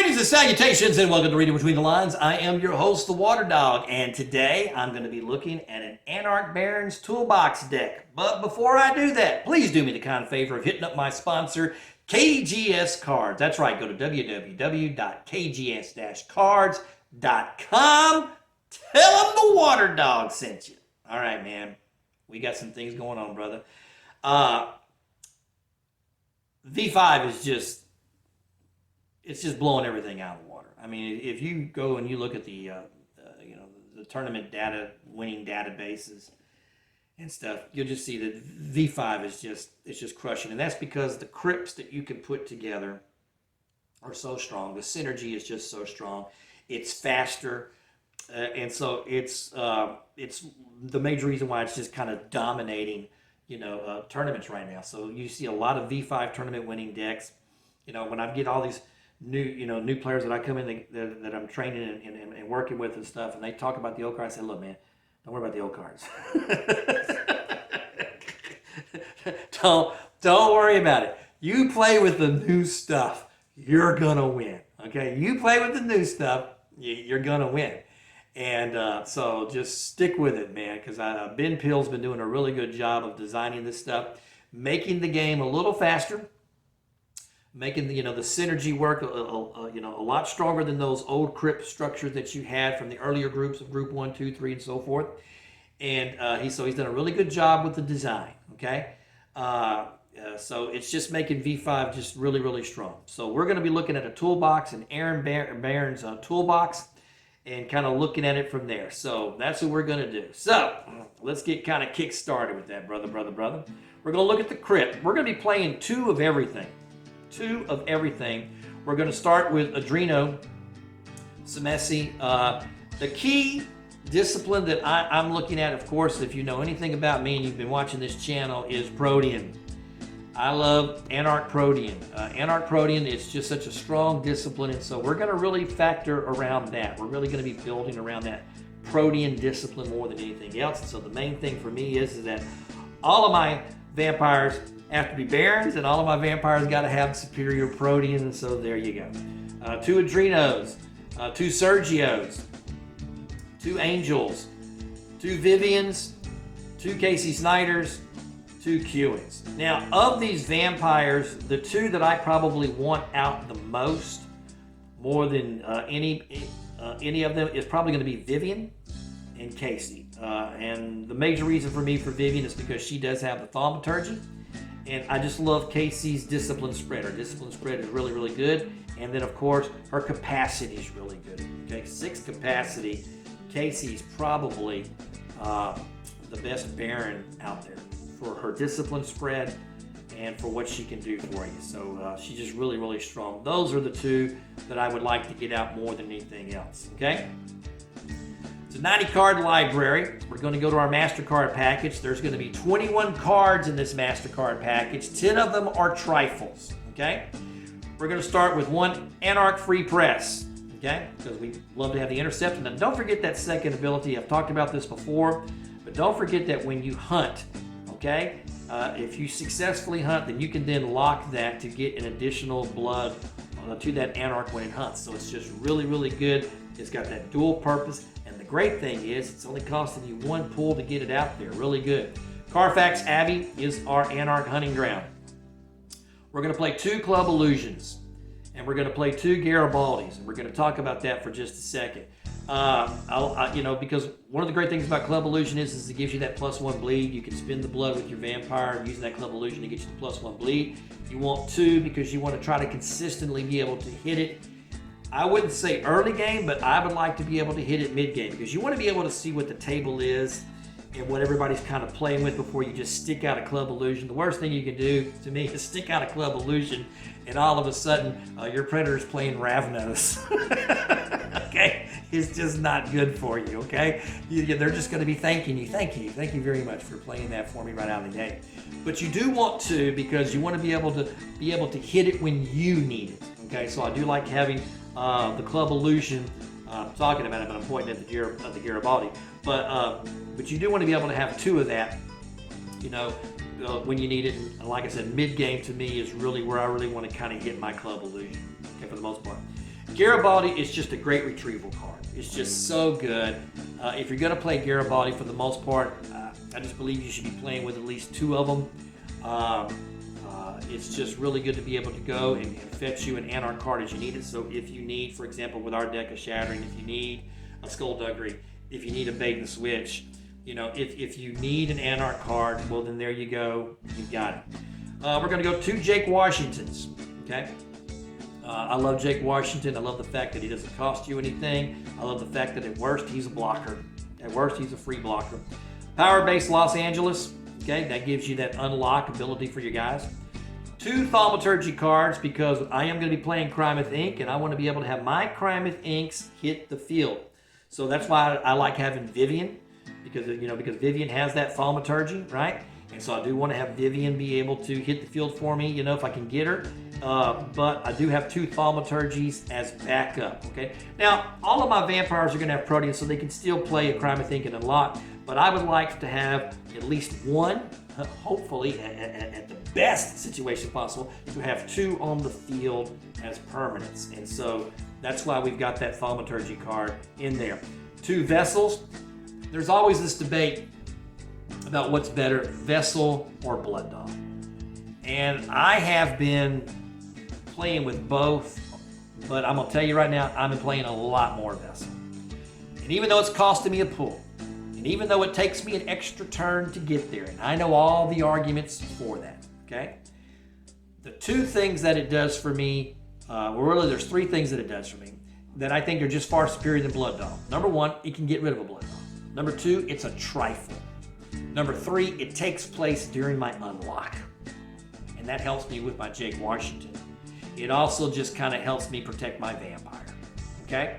Greetings and salutations, and welcome to Reading Between the Lines. I am your host, the Water Dog, and today I'm going to be looking at an Anarch Barons Toolbox deck. But before I do that, please do me the kind favor of hitting up my sponsor, KGS Cards. That's right, go to www.kgs-cards.com. Tell them the Water Dog sent you. All right, man. We got some things going on, brother. V5 is just... it's just blowing everything out of the water. I mean, if you go and you look at the tournament data, winning databases and stuff, you'll just see that V5 is just crushing, and that's because the crypts that you can put together are so strong. The synergy is just so strong. It's faster, and so it's the major reason why it's just kind of dominating, tournaments right now. So you see a lot of V5 tournament winning decks. When I get all these new players that I come in that I'm training and working with and stuff, and they talk about the old cards, I say, look, man, don't worry about the old cards. don't worry about it. You play with the new stuff, you're gonna win. Okay, you play with the new stuff, you're gonna win. And so just stick with it, man, because Ben Pill's been doing a really good job of designing this stuff, making the game a little faster, making the synergy work a lot stronger than those old crypt structures that you had from the earlier groups of Group 1, 2, 3, and so forth. And he's done a really good job with the design. Okay, so it's just making V5 just really, really strong. So we're going to be looking at a toolbox, an Aaron Barron's toolbox, and kind of looking at it from there. So that's what we're going to do. So let's get kind of kick started with that, brother. We're going to look at the crypt. We're going to be playing two of everything. We're going to start with Adreno, Samesi. The key discipline that I'm looking at, of course, if you know anything about me and you've been watching this channel, is Protean. I love Anarch Protean. Anarch Protean is just such a strong discipline, and so we're going to really factor around that. We're really going to be building around that Protean discipline more than anything else. And so the main thing for me is that all of my vampires have to be Barons, and all of my vampires got to have superior Protean, and so there you go. Two Adrenos, two Sergios, two Angels, two Vivians, two Casey Snyders, two Kewins. Now, of these vampires, the two that I probably want out the most, more than any of them, is probably going to be Vivian and Casey. And the major reason for me for Vivian is because she does have the thaumaturgy. And I just love Casey's discipline spread. Her discipline spread is really, really good. And then, of course, her capacity is really good. Okay, 6 capacity. Casey's probably the best Baron out there for her discipline spread and for what she can do for you. So she's just really, really strong. Those are the two that I would like to get out more than anything else. Okay? It's a 90-card library. We're going to go to our MasterCard package. There's going to be 21 cards in this MasterCard package. 10 of them are trifles, okay? We're going to start with one Anarch Free Press, okay? Because we love to have the intercept. And then don't forget that second ability. I've talked about this before, but don't forget that when you hunt, okay? If you successfully hunt, then you can then lock that to get an additional blood to that Anarch when it hunts. So it's just really, really good. It's got that dual purpose. And the great thing is, it's only costing you 1 pull to get it out there. Really good. Carfax Abbey is our Anarch hunting ground. We're going to play 2 Club Illusions. And we're going to play 2 Garibaldis. And we're going to talk about that for just a second. Because one of the great things about Club Illusion is it gives you that +1 bleed. You can spin the blood with your vampire using that Club Illusion to get you the +1 bleed. You want 2 because you want to try to consistently be able to hit it. I wouldn't say early game, but I would like to be able to hit it mid game because you want to be able to see what the table is and what everybody's kind of playing with before you just stick out a Club Illusion. The worst thing you can do to me is stick out a Club Illusion and all of a sudden your Predator's playing Ravnos. Okay? It's just not good for you, okay? They're just going to be thanking you. Thank you very much for playing that for me right out of the gate. But you do want to, because you want to be able to hit it when you need it. Okay, so I do like having the Club Illusion. I'm talking about it, but I'm pointing at the Garibaldi. But you do want to be able to have 2 of that, when you need it. And like I said, mid game to me is really where I really want to kind of hit my Club Illusion, okay, for the most part. Garibaldi is just a great retrieval card. It's just so good. If you're going to play Garibaldi, for the most part, I just believe you should be playing with at least 2 of them. It's just really good to be able to go and fetch you an Anarch card as you need it. So if you need, for example, with our deck of Shattering, if you need a Skullduggery, if you need a Bait and Switch, you know, if you need an Anarch card, well then there you go, you've got it. We're going to go 2 Jake Washingtons, okay? I love Jake Washington. I love the fact that he doesn't cost you anything. I love the fact that at worst he's a blocker. At worst he's a free blocker. Power-based Los Angeles, okay? That gives you that unlock ability for your guys. 2 Thaumaturgy cards, because I am going to be playing Crymeth Ink, and I want to be able to have my Crymeth Inks hit the field. So that's why I like having Vivian, because Vivian has that Thaumaturgy, right? And so I do want to have Vivian be able to hit the field for me, you know, if I can get her. But I do have 2 Thaumaturgies as backup, okay? Now, all of my vampires are going to have Protean, so they can still play a Crymeth Ink and unlock, but I would like to have at least 1, hopefully, at the best situation possible, to have 2 on the field as permanents. And so that's why we've got that Thaumaturgy card in there. 2 Vessels. There's always this debate about what's better, Vessel or Blood Dog. And I have been playing with both, but I'm gonna tell you right now, I've been playing a lot more Vessel. And even though it's costing me a pull, and even though it takes me an extra turn to get there, and I know all the arguments for that, okay? The 2 things that it does for me, well really there's 3 things that it does for me that I think are just far superior than Blood Dog. Number 1, it can get rid of a Blood Dog. Number 2, it's a trifle. Number 3, it takes place during my unlock. And that helps me with my Jake Washington. It also just kind of helps me protect my vampire, okay?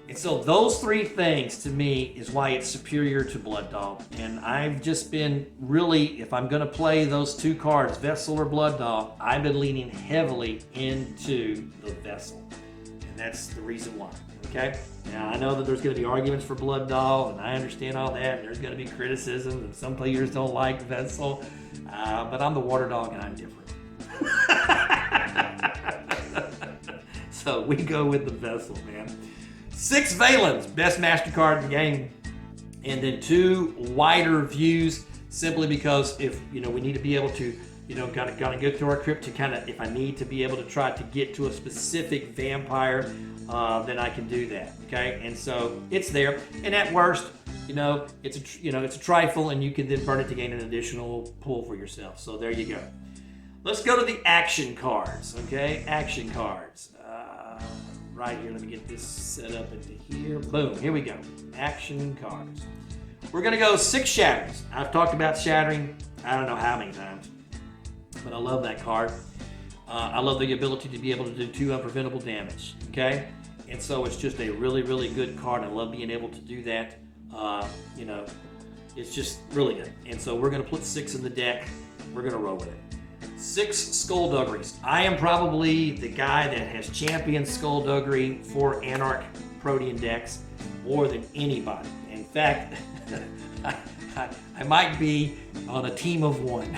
And so those 3 things to me is why it's superior to Blood Dog. And I've just been really, if I'm gonna play those 2 cards, Vessel or Blood Dog, I've been leaning heavily into the Vessel. And that's the reason why, okay? Now, I know that there's going to be arguments for Blood Dog, and I understand all that, and there's going to be criticism, and some players don't like Vessel, but I'm the water dog, and I'm different. So we go with the Vessel, man. 6 Valens, best master card in the game, and then 2 wider views, simply because if, you know, we need to be able to, you know, gotta go through our crypt to kind of, if I need to be able to try to get to a specific vampire, then I can do that, okay? And so it's there, and at worst, you know, it's a trifle, and you can then burn it to gain an additional pull for yourself. So there you go. Let's go to the action cards, okay? Action cards. Right here, let me get this set up into here. Boom, here we go. Action cards. We're gonna go 6 Shatterings. I've talked about Shattering, I don't know how many times, but I love that card. I love the ability to be able to do 2 unpreventable damage, okay? And so it's just a really, really good card. I love being able to do that. You know, it's just really good. And so we're gonna put 6 in the deck. We're gonna roll with it. 6 Skullduggeries. I am probably the guy that has championed Skullduggery for Anarch Protean decks more than anybody. In fact, I might be on a team of 1.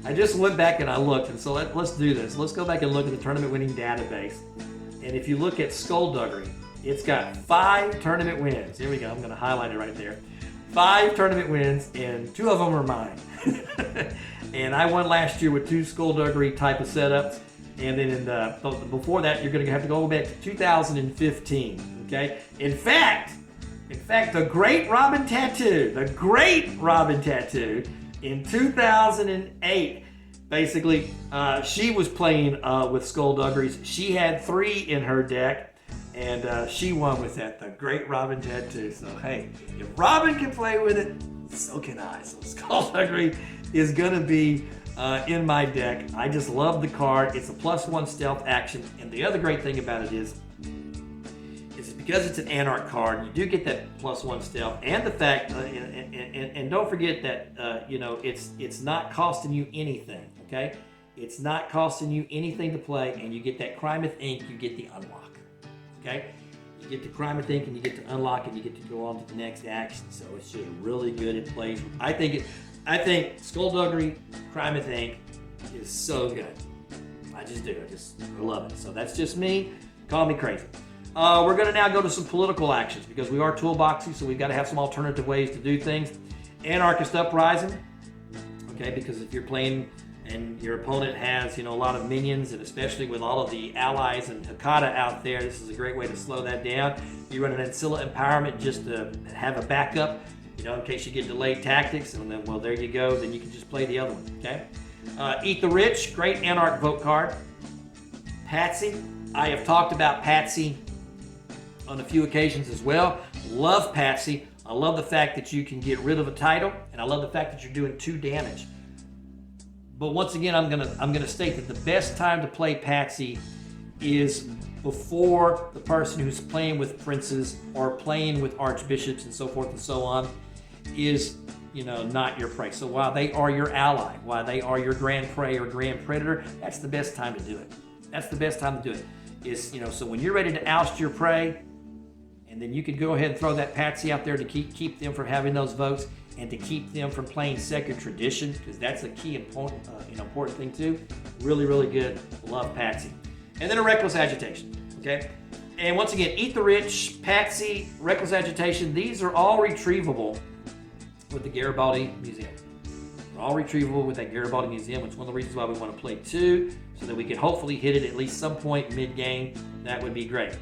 I just went back and I looked, and so let's do this. Let's go back and look at the tournament winning database. And if you look at Skullduggery, it's got 5 tournament wins. Here we go, I'm gonna highlight it right there. 5 tournament wins, and 2 of them are mine. And I won last year with 2 Skullduggery type of setups. And then before that, you're gonna have to go back to 2015, okay? In fact, the great Robin Tattoo, in 2008, basically, she was playing with Skullduggeries. She had 3 in her deck, and she won with that, the great Robin Tattoo. So hey, if Robin can play with it, so can I. So Skullduggery is gonna be in my deck. I just love the card. It's a +1 stealth action, and the other great thing about it is because it's an Anarch card, you do get that +1 stealth, and the fact, and don't forget that you know, it's not costing you anything. Okay, it's not costing you anything to play, and you get that Crymeth Ink. You get the unlock. Okay, you get the Crymeth Ink, and you get to unlock, and you get to go on to the next action. So it's just really good. It plays. I think Skullduggery Crymeth Ink is so good. I just do. I love it. So that's just me. Call me crazy. We're going to now go to some political actions because we are toolboxy, so we've got to have some alternative ways to do things. Anarchist Uprising, okay, because if you're playing and your opponent has, a lot of minions, and especially with all of the allies and Hakata out there, this is a great way to slow that down. You run an Ancilla Empowerment just to have a backup, in case you get delayed tactics, and then, well, there you go. Then you can just play the other one, okay? Eat the Rich, great Anarch vote card. Patsy, I have talked about Patsy on a few occasions as well. Love Patsy. I love the fact that you can get rid of a title, and I love the fact that you're doing 2 damage. But once again, I'm gonna state that the best time to play Patsy is before the person who's playing with princes or playing with archbishops and so forth and so on is, not your prey. So while they are your ally, while they are your grand prey or grand predator, that's the best time to do it. That's the best time to do it. Is, so when you're ready to oust your prey, and then you can go ahead and throw that Patsy out there to keep them from having those votes and to keep them from playing Sacred Tradition, because that's a key important thing too. Really, really good. Love Patsy. And then a Reckless Agitation, okay? And once again, Eat the Rich, Patsy, Reckless Agitation, these are all retrievable with the Garibaldi Museum. They're all retrievable with that Garibaldi Museum, which is one of the reasons why we want to play 2, so that we can hopefully hit it at least some point mid-game. That would be great.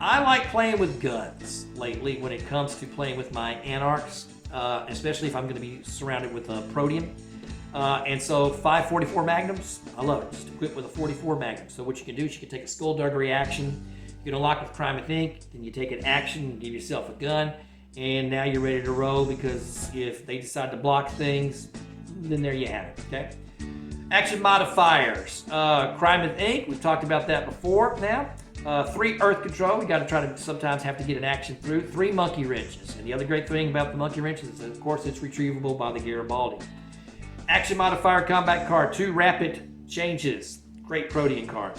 I like playing with guns lately when it comes to playing with my Anarchs, especially if I'm going to be surrounded with a Protean. And so 544 Magnums, I love it. Just equipped with a 44 Magnum. So what you can do is you can take a Skullduggery action, you can unlock with Crime with Ink, then you take an action and give yourself a gun, and now you're ready to roll, because if they decide to block things, then there you have it, okay? Action modifiers. Crime with Ink, we've talked about that before now. 3 Earth Control, we got to try to sometimes have to get an action through. 3 Monkey Wrenches, and the other great thing about the Monkey Wrenches is, of course, it's retrievable by the Garibaldi. Action modifier combat card, 2 Rapid Changes, great Protean card.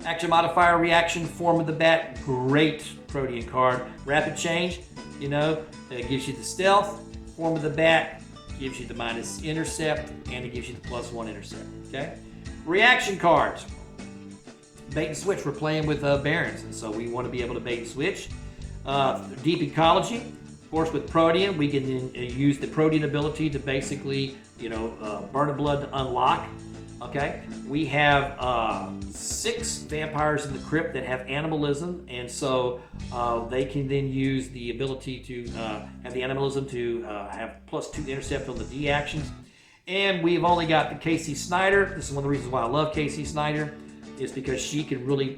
Action modifier reaction, Form of the Bat, great Protean card. Rapid Change, it gives you the stealth. Form of the Bat gives you the minus intercept, and it gives you the +1 intercept, okay? Reaction cards. Bait and switch, we're playing with Barons, and so we want to be able to bait and switch. Deep Ecology, of course with Protean, we can use the Protean ability to basically, burn a blood to unlock, okay? We have 6 vampires in the crypt that have animalism, and so they can then use the ability to have the animalism to have +2 intercept on the D actions. And we've only got the Casey Snyder. This is one of the reasons why I love Casey Snyder, is because she can really,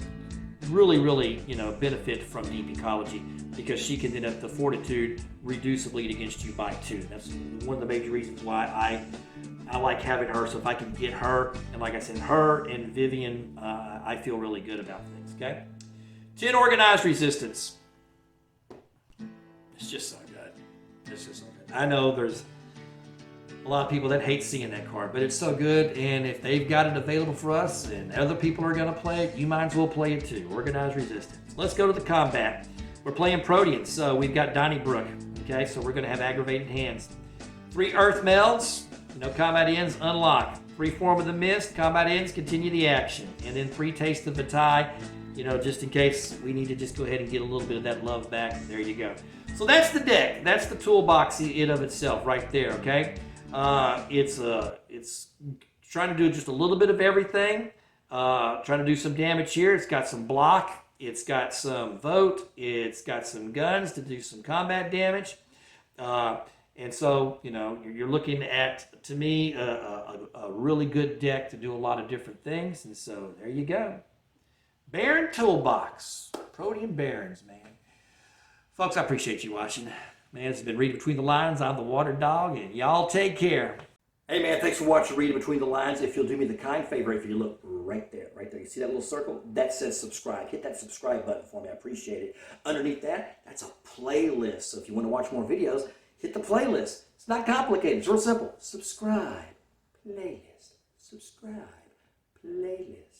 benefit from Deep Ecology, because she can then have the Fortitude reduce a bleed against you by 2. That's one of the major reasons why I like having her. So if I can get her, and like I said, her and Vivian, I feel really good about things, okay? 10 Organized Resistance. It's just so good. It's just so good. I know there's a lot of people that hate seeing that card, but it's so good, and if they've got it available for us and other people are going to play it, you might as well play it too. Organized Resistance. Let's go to the combat. We're playing Protean, so we've got Donnybrook, okay? So we're going to have Aggravated Hands. 3 Earth Melds, combat ends, unlock. 3 Form of the Mist, combat ends, continue the action. And then 3 Taste of the Tie, just in case we need to just go ahead and get a little bit of that love back. There you go. So that's the deck. That's the toolbox in of itself right there, okay? It's trying to do just a little bit of everything. Trying to do some damage here. It's got some block. It's got some vote. It's got some guns to do some combat damage. And so, you're looking at, to me, a really good deck to do a lot of different things. And so there you go. Baron Toolbox. Protean Barons, man. Folks, I appreciate you watching. Man, it's been Reading Between the Lines. I'm the Waterdog, and y'all take care. Hey, man, thanks for watching Reading Between the Lines. If you'll do me the kind favor, if you look right there. You see that little circle? That says subscribe. Hit that subscribe button for me. I appreciate it. Underneath that, that's a playlist. So if you want to watch more videos, hit the playlist. It's not complicated. It's real simple. Subscribe. Playlist. Subscribe. Playlist.